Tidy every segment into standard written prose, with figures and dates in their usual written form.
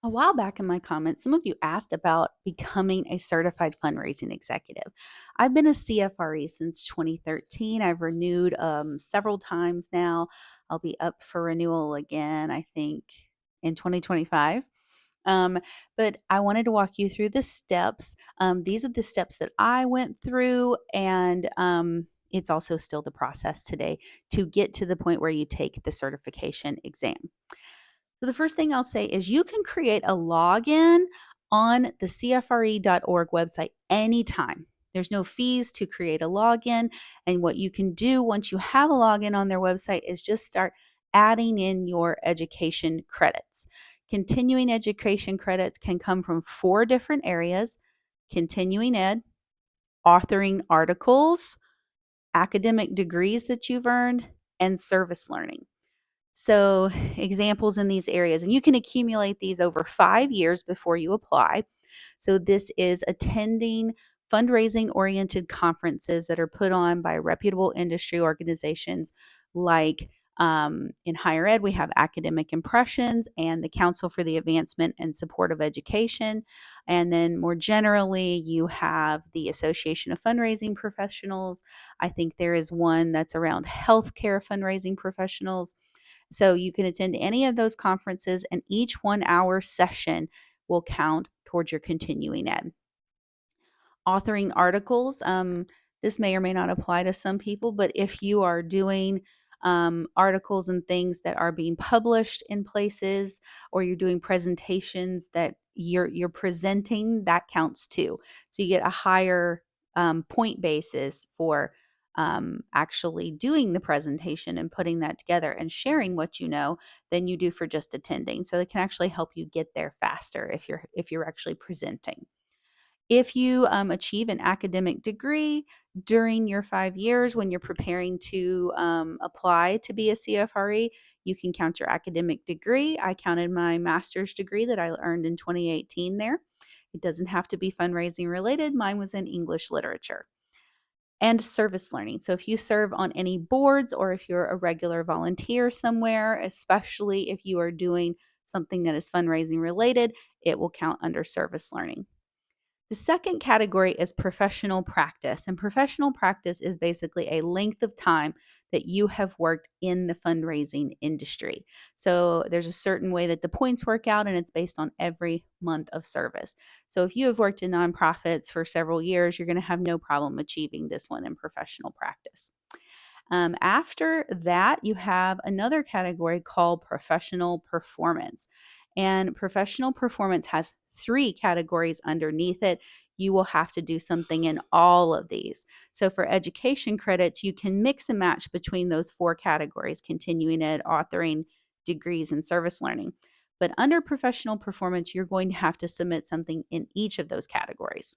A while back in my comments, some of you asked about becoming a certified fundraising executive. I've been a CFRE since 2013. I've renewed several times now. I'll be up for renewal again, I think, in 2025. Um, but I wanted to walk you through the steps. These are the steps that I went through, and it's also still the process today to get to the point where you take the certification exam. So the first thing I'll say is you can create a login on the CFRE.org website anytime. There's no fees to create a login. And what you can do once you have a login on their website is just start adding in your education credits. Continuing education credits can come from 4 different areas: continuing ed, authoring articles, academic degrees that you've earned, and service learning. So, examples in these areas, and you can accumulate these over 5 years before you apply. So, this is attending fundraising oriented conferences that are put on by reputable industry organizations like in higher ed, we have Academic Impressions and the Council for the Advancement and Support of Education. And then more generally, you have the Association of Fundraising Professionals. I think there is one that's around healthcare fundraising professionals. So you can attend any of those conferences, and each 1 hour session will count towards your continuing ed. Authoring articles, this may or may not apply to some people, but if you are doing articles and things that are being published in places, or you're doing presentations that you're presenting, that counts too. So you get a higher point basis for actually doing the presentation and putting that together and sharing what you know than you do for just attending. So it can actually help you get there faster if you're actually presenting. If you achieve an academic degree during your 5 years when you're preparing to apply to be a CFRE, you can count your academic degree. I counted my master's degree that I earned in 2018 there. It doesn't have to be fundraising related. Mine was in English literature. And service learning. So if you serve on any boards or if you're a regular volunteer somewhere, especially if you are doing something that is fundraising related, it will count under service learning. The second category is professional practice. And professional practice is basically a length of time that you have worked in the fundraising industry. So there's a certain way that the points work out, and it's based on every month of service. So if you have worked in nonprofits for several years, you're going to have no problem achieving this one in professional practice. After that, you have another category called professional performance. And professional performance has 3 categories underneath it. You will have to do something in all of these. So for education credits, you can mix and match between those 4 categories: continuing ed, authoring, degrees, and service learning. But under professional performance, you're going to have to submit something in each of those categories.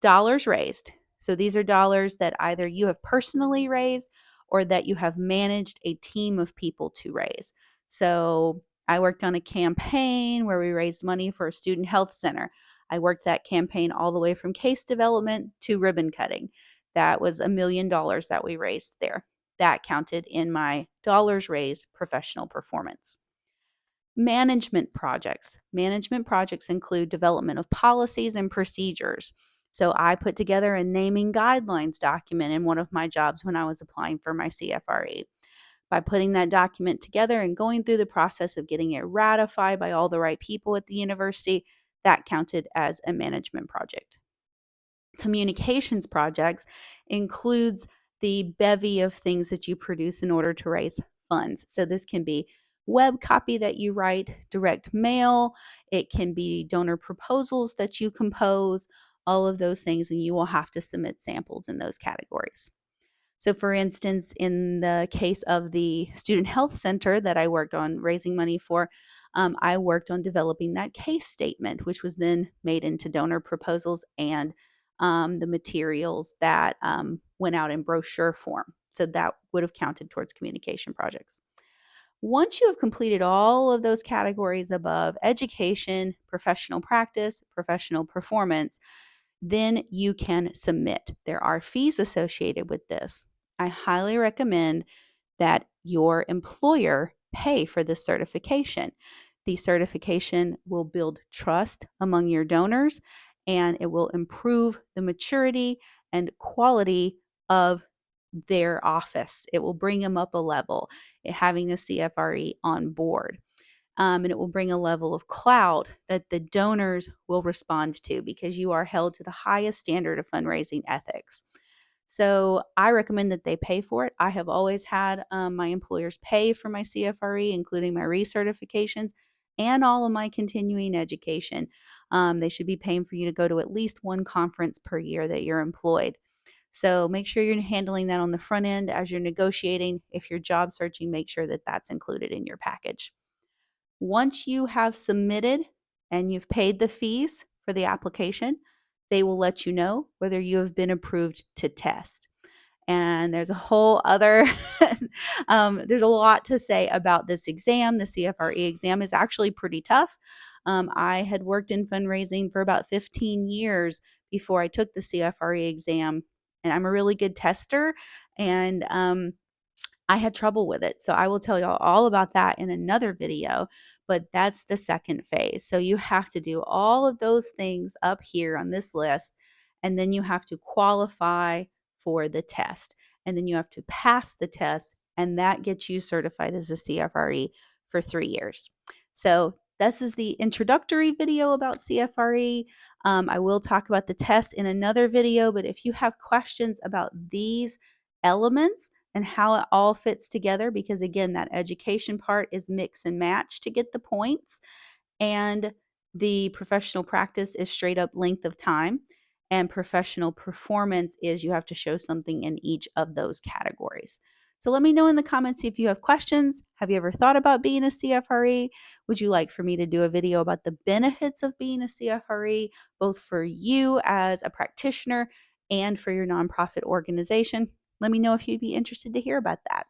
Dollars raised. So these are dollars that either you have personally raised or that you have managed a team of people to raise. So I worked on a campaign where we raised money for a student health center. I worked that campaign all the way from case development to ribbon cutting. That was $1 million that we raised there. That counted in my dollars raised professional performance. Management projects. Management projects include development of policies and procedures. So I put together a naming guidelines document in one of my jobs when I was applying for my CFRE. By putting that document together and going through the process of getting it ratified by all the right people at the university, that counted as a management project. Communications projects includes the bevy of things that you produce in order to raise funds. So this can be web copy that you write, direct mail, it can be donor proposals that you compose, all of those things, and you will have to submit samples in those categories. So for instance, in the case of the Student Health Center that I worked on raising money for, I worked on developing that case statement, which was then made into donor proposals and the materials that went out in brochure form. So that would have counted towards communication projects. Once you have completed all of those categories above: education, professional practice, professional performance, then you can submit. There are fees associated with this. I highly recommend that your employer pay for this certification. The certification will build trust among your donors, and it will improve the maturity and quality of their office. It will bring them up a level, having a CFRE on board. And it will bring a level of clout that the donors will respond to because you are held to the highest standard of fundraising ethics. So I recommend that they pay for it. I have always had my employers pay for my CFRE, including my recertifications and all of my continuing education. They should be paying for you to go to at least one conference per year that you're employed. So make sure you're handling that on the front end as you're negotiating. If you're job searching, make sure that that's included in your package. Once you have submitted and you've paid the fees for the application, they will let you know whether you have been approved to test. And there's a whole other, there's a lot to say about this exam. The CFRE exam is actually pretty tough. I had worked in fundraising for about 15 years before I took the CFRE exam, and I'm a really good tester. And I had trouble with it. So I will tell y'all all about that in another video, but that's the second phase. So you have to do all of those things up here on this list, and then you have to qualify for the test. And then you have to pass the test, and that gets you certified as a CFRE for 3 years. So this is the introductory video about CFRE. I will talk about the test in another video, but if you have questions about these elements, and how it all fits together, because again, that education part is mix and match to get the points, and the professional practice is straight up length of time, and professional performance is you have to show something in each of those categories. So let me know in the comments if you have questions. Have you ever thought about being a CFRE? Would you like for me to do a video about the benefits of being a CFRE, both for you as a practitioner and for your nonprofit organization? Let me know if you'd be interested to hear about that.